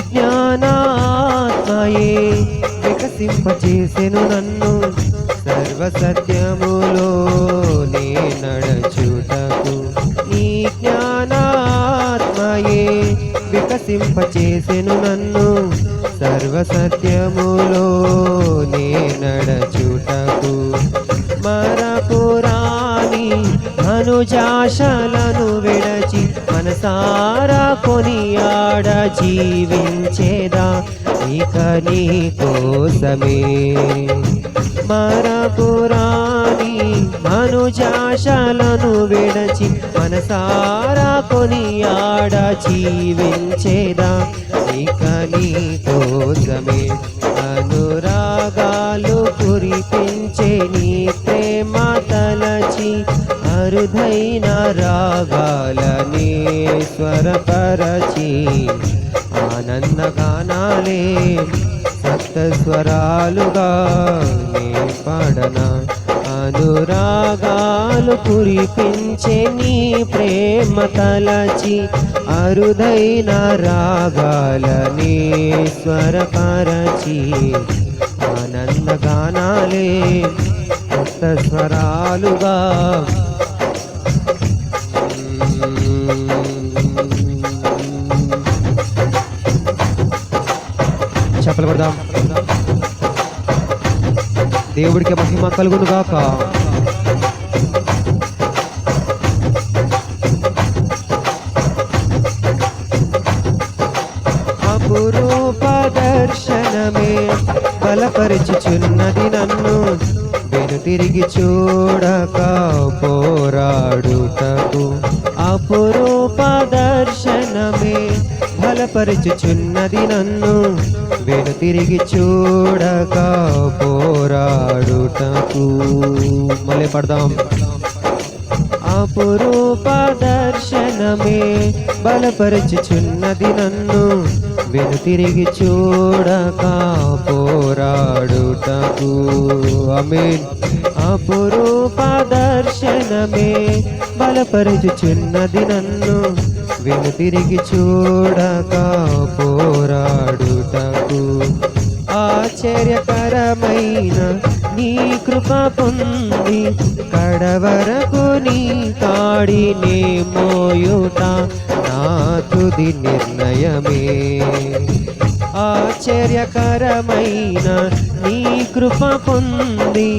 జ్ఞానాత్మయే వికసింపచేసెను నన్ను సర్వసత్యములో నే నడచుటకు. నీ జ్ఞానాత్మయే వికసింపచేసెను నన్ను సర్వసత్యములో నే నడచుటకు. మరపురాని ధనుజాశలను విడచి మనసారా కొనియాడ జీవించేదా ఇక నీ కోసమే. మరపురాని ధనుజాశలను విడచి మనసారా కొనియాడ జీవించేదా ఇక నీ కోసమే. అనురాగాలు కురిపించే నీ ప్రేమ తలచి అరుదైన రాగాలనే స్వరపరచి ఆనందగానాలే సప్త స్వరాలుగా నే పాడనా. అనురాగాలు కురిపించే నీ ప్రేమ తలచి అరుదైన రాగాలనే స్వరపరచి ఆనందగానాలే సప్త స్వరాలుగా. చప్పలు కొడదాం. దేవుడికి మహిమ కలుగును గాక. అపురూప దర్శనమే బలపరిచుచున్నది నన్ను వెనుతిరిగి చూడక పోరాడుటకు. అపురూప దర్శనమే బలపరిచుచున్నది నన్ను వెనుతిరిగి చూడక పోరాడుటకు. మళ్ళీ పడదాం. అపురూప దర్శనమే బలపరచుచున్నది నన్ను వెనుతిరిగి చూడక పోరాడుటకు. ఆమేన్. అపురూప దర్శనమే బలపరచుచున్నది నన్ను వెనుతిరిగి చూడక పోరాడుటకు. ఆశ్చర్యకరమైన నీ కృప పొంది కడవరకు నీ కాడినే మోయుట నా తుది నిర్ణయమే. ఆశ్చర్యకరమైన నీ కృప పొంది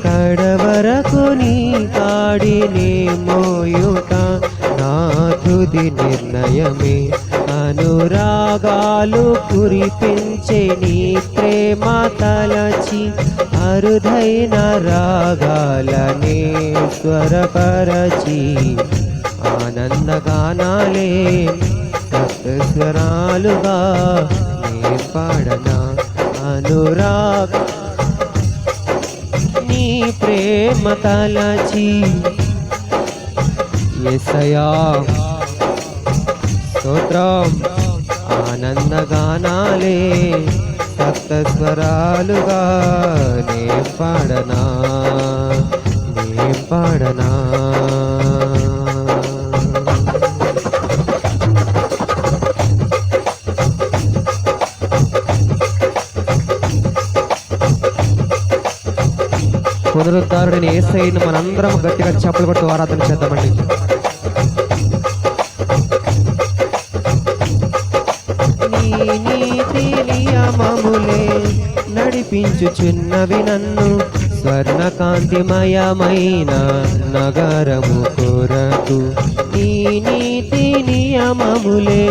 కడవరకు నీ కాడినే మోయుట నా తుది నిర్ణయమే. అనురాగాలు కురిపించే నీ ప్రేమ తలచి అరుదైన రాగాలనే స్వరపరచి ఆనందగానాలే సప్త స్వరాలుగా నే పాడనా. అనురాగ నీ ప్రేమ తలచి యేసయ్యా స్తోత్రం. ఆనందగానాలే సప్త స్వరాలుగా నే పాడనా నే పాడనా. పునరుద్ధారుడిని యేసయ్యను మనందరం గట్టిగా చప్పలు కొడుతూ ఆరాధన చేద్దామండి. నీ నీతి నియమములే నడిపించుచున్నవి నన్ను స్వర్ణకాంతిమయమైన నగరము కొరకు. నీ నీతి నియమములే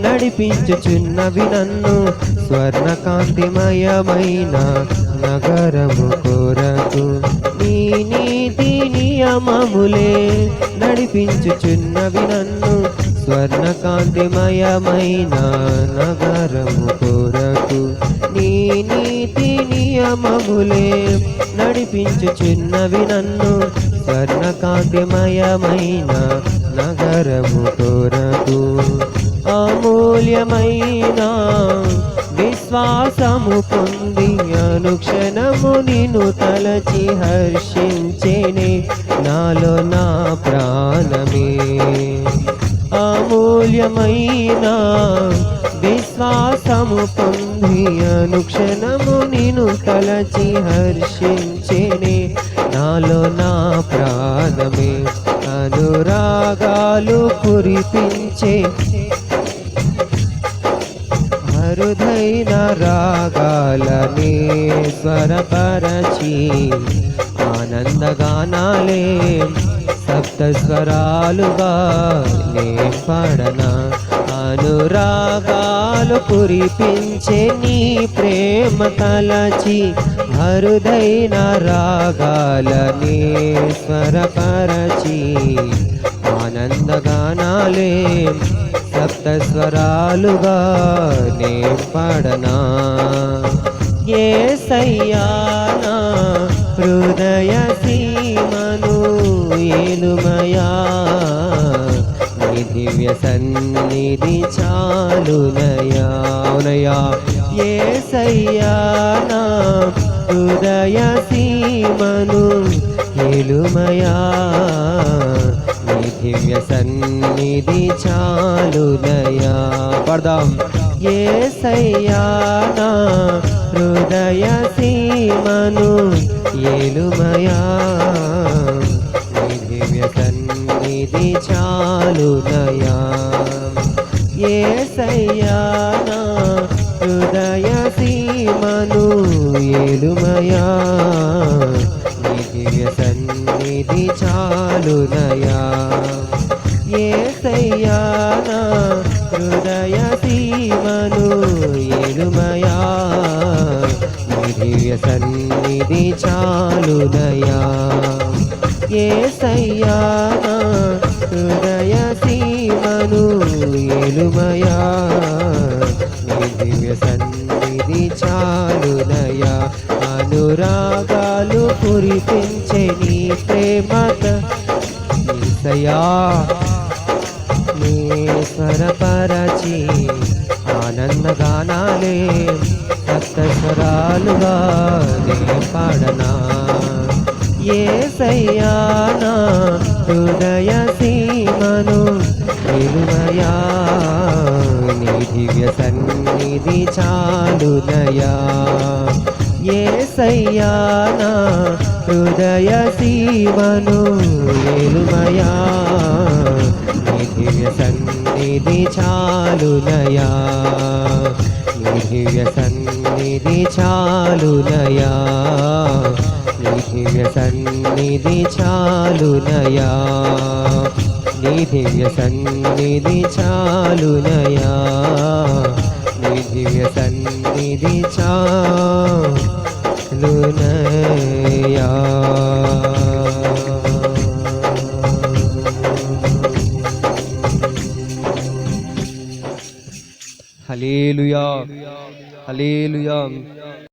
నడిపించుచున్నవి నన్ను స్వర్ణకాంతిమయమైన నగరము కొరకు. నీ నీతి నియమములే నడిపించుచున్నవి నన్ను స్వర్ణకాంతిమయమైన నగరము కొరకు. నీ నీతి నియమములే నడిపించుచున్నవి నన్ను స్వర్ణకాంతిమయమైన నగరము కొరకు. అమూల్యమైన విశ్వాసము పొంది అనుక్షణము నిన్ను తలచి హర్షించేనే నాలో నా ప్రాణమే. అమూల్యమైన విశ్వాస విశ్వాసము పొంది అనుక్షణము నిన్ను తలచి హర్షించేనే నాలో నా ప్రాణమే అనురాగాలు కురిపించే అరుదైన రాగాలనే స్వరపరచి ఆనందగానాలే సప్త స్వరాలుగా నే పడనా అనురాగాలు కురిపించే నీ ప్రేమ తలచి అరుదైన రాగాలనే స్వరపరచి ఆనందగానాలే సప్త స్వరాలుగా నే పడనా యేసయ్యా నా హృదయ సీమను ఏలుమయా నీ దివ్య సన్నిధి చాలునయా అవునయ్యా యేసయ్యా నా హృదయ సీమను ఏలుమయా నీ దివ్య సన్నిధి చాలునయా పడదాం యేసయ్యా నా హృదయ సీమను ఏలుమయా నీ దివ్య సన్నిధి చాలునయా యేసయ్యా నా హృదయ సీమను ఏలుమయా నీ దివ్య సన్నిధి చాలునయా యేసయ్యా నా హృదయ సీమను ఏలుమయా నీ దివ్య సన్నిధి చాలునయా యేసయ్యా నా హృదయ సీమను ఏలుమయా నీ దివ్య సన్నిధి చాలునయా అనురాగాలు కురిపించే నీ ప్రేమత యేసయ్యా నీ స్వరపరచి ఆనందగానాలే సప్త స్వరాలుగా నే పాడనా యేసయ్యా నా హృదయ సీమను ఏలుమయా నీ దివ్య సన్నిధి చాలునయా యేసయ్యా నా హృదయ సీమను ఏలుమయా నీ దివ్య సన్నిధి చాలునయా నీ దివ్య సన్నిధి చాలునయా నీ దివ్య సన్నిధి చాలునయా నీ దివ్య సన్నిధి చాలునయా నీ దివ్య సన్నిధి చాలునయా హల్లెలూయా హల్లెలూయా